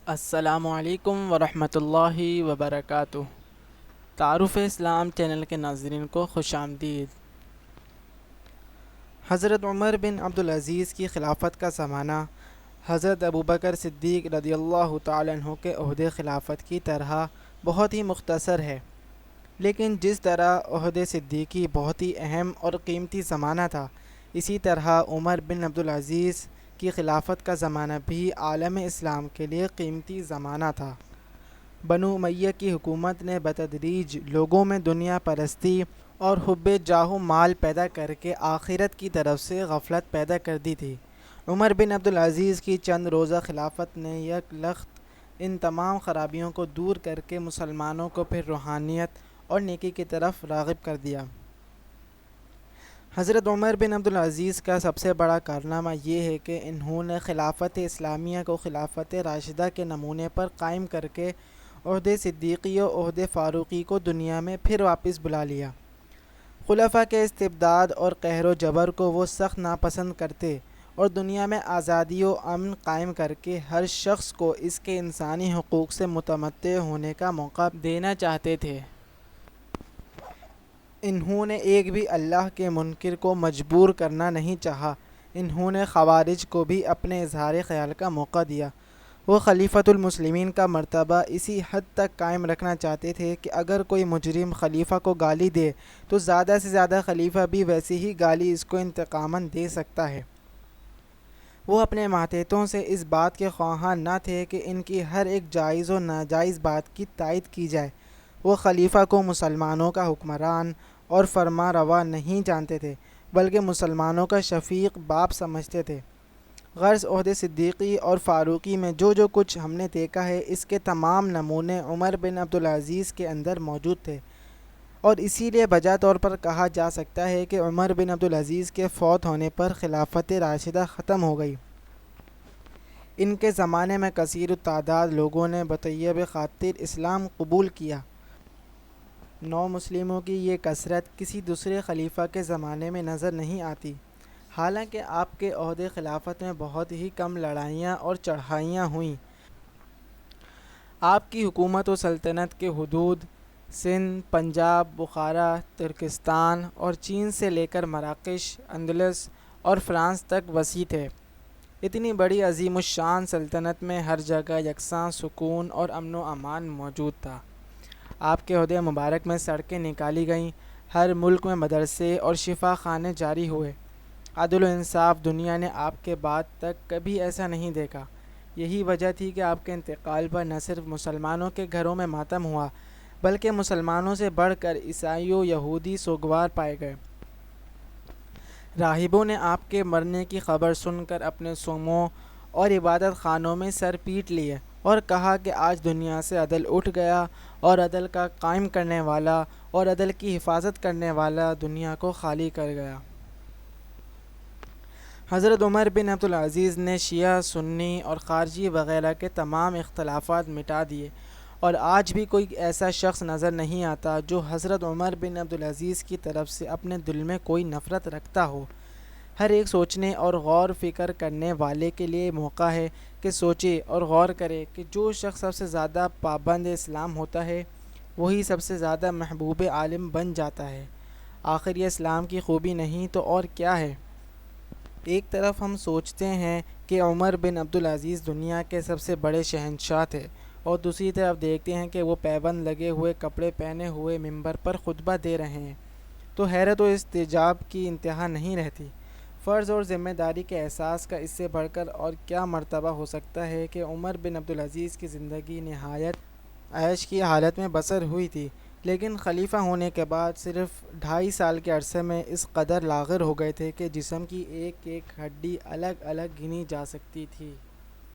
السلام علیکم ورحمۃ اللہ وبرکاتہ۔ تعارف اسلام چینل کے ناظرین کو خوش آمدید۔ حضرت عمر بن عبدالعزیز کی خلافت کا زمانہ حضرت ابوبکر صدیق رضی اللہ تعالیٰ عنہ کے عہد خلافت کی طرح بہت ہی مختصر ہے، لیکن جس طرح عہد صدیقی بہت ہی اہم اور قیمتی زمانہ تھا، اسی طرح عمر بن عبدالعزیز کی خلافت کا زمانہ بھی عالم اسلام کے لیے قیمتی زمانہ تھا۔ بنو امیہ کی حکومت نے بتدریج لوگوں میں دنیا پرستی اور حب جاہ و مال پیدا کر کے آخرت کی طرف سے غفلت پیدا کر دی تھی۔ عمر بن عبدالعزیز کی چند روزہ خلافت نے یک لخت ان تمام خرابیوں کو دور کر کے مسلمانوں کو پھر روحانیت اور نیکی کی طرف راغب کر دیا۔ حضرت عمر بن عبدالعزیز کا سب سے بڑا کارنامہ یہ ہے کہ انہوں نے خلافت اسلامیہ کو خلافت راشدہ کے نمونے پر قائم کر کے عہد صدیقی و عہد فاروقی کو دنیا میں پھر واپس بلا لیا۔ خلفاء کے استبداد اور قہر و جبر کو وہ سخت ناپسند کرتے اور دنیا میں آزادی و امن قائم کر کے ہر شخص کو اس کے انسانی حقوق سے متمتع ہونے کا موقع دینا چاہتے تھے۔ انہوں نے ایک بھی اللہ کے منکر کو مجبور کرنا نہیں چاہا۔ انہوں نے خوارج کو بھی اپنے اظہار خیال کا موقع دیا۔ وہ خلیفۃ المسلمین کا مرتبہ اسی حد تک قائم رکھنا چاہتے تھے کہ اگر کوئی مجرم خلیفہ کو گالی دے تو زیادہ سے زیادہ خلیفہ بھی ویسی ہی گالی اس کو انتقاماً دے سکتا ہے۔ وہ اپنے ماتحتوں سے اس بات کے خواہاں نہ تھے کہ ان کی ہر ایک جائز و ناجائز بات کی تائید کی جائے۔ وہ خلیفہ کو مسلمانوں کا حکمران اور فرما روا نہیں جانتے تھے، بلکہ مسلمانوں کا شفیق باپ سمجھتے تھے۔ غرض عہد صدیقی اور فاروقی میں جو کچھ ہم نے دیکھا ہے، اس کے تمام نمونے عمر بن عبدالعزیز کے اندر موجود تھے، اور اسی لیے بجا طور پر کہا جا سکتا ہے کہ عمر بن عبدالعزیز کے فوت ہونے پر خلافت راشدہ ختم ہو گئی۔ ان کے زمانے میں کثیر التعداد لوگوں نے بطیب خاطر اسلام قبول کیا۔ نو مسلموں کی یہ کثرت کسی دوسرے خلیفہ کے زمانے میں نظر نہیں آتی۔ حالانکہ آپ کے عہد خلافت میں بہت ہی کم لڑائیاں اور چڑھائیاں ہوئیں۔ آپ کی حکومت و سلطنت کے حدود سندھ، پنجاب، بخارا، ترکستان اور چین سے لے کر مراکش، اندلس اور فرانس تک وسیع تھے۔ اتنی بڑی عظیم الشان سلطنت میں ہر جگہ یکساں سکون اور امن و امان موجود تھا۔ آپ کے عہد مبارک میں سڑکیں نکالی گئیں، ہر ملک میں مدرسے اور شفا خانے جاری ہوئے۔ عدل و انصاف دنیا نے آپ کے بعد تک کبھی ایسا نہیں دیکھا۔ یہی وجہ تھی کہ آپ کے انتقال پر نہ صرف مسلمانوں کے گھروں میں ماتم ہوا، بلکہ مسلمانوں سے بڑھ کر عیسائی و یہودی سوگوار پائے گئے۔ راہبوں نے آپ کے مرنے کی خبر سن کر اپنے صومعوں اور عبادت خانوں میں سر پیٹ لیے اور کہا کہ آج دنیا سے عدل اٹھ گیا، اور عدل کا قائم کرنے والا اور عدل کی حفاظت کرنے والا دنیا کو خالی کر گیا۔ حضرت عمر بن عبدالعزیز نے شیعہ، سنی اور خارجی وغیرہ کے تمام اختلافات مٹا دیے، اور آج بھی کوئی ایسا شخص نظر نہیں آتا جو حضرت عمر بن عبدالعزیز کی طرف سے اپنے دل میں کوئی نفرت رکھتا ہو۔ ہر ایک سوچنے اور غور فکر کرنے والے کے لیے موقع ہے کہ سوچے اور غور کرے کہ جو شخص سب سے زیادہ پابند اسلام ہوتا ہے، وہی سب سے زیادہ محبوب عالم بن جاتا ہے۔ آخر یہ اسلام کی خوبی نہیں تو اور کیا ہے؟ ایک طرف ہم سوچتے ہیں کہ عمر بن عبدالعزیز دنیا کے سب سے بڑے شہنشاہ تھے، اور دوسری طرف دیکھتے ہیں کہ وہ پیبند لگے ہوئے کپڑے پہنے ہوئے منبر پر خطبہ دے رہے ہیں، تو حیرت و استعجاب کی انتہا نہیں رہتی۔ فرض اور ذمہ داری کے احساس کا اس سے بڑھ کر اور کیا مرتبہ ہو سکتا ہے کہ عمر بن عبدالعزیز کی زندگی نہایت عیش کی حالت میں بسر ہوئی تھی، لیکن خلیفہ ہونے کے بعد صرف 2.5 سال کے عرصے میں اس قدر لاغر ہو گئے تھے کہ جسم کی ایک ایک ہڈی الگ الگ گنی جا سکتی تھی۔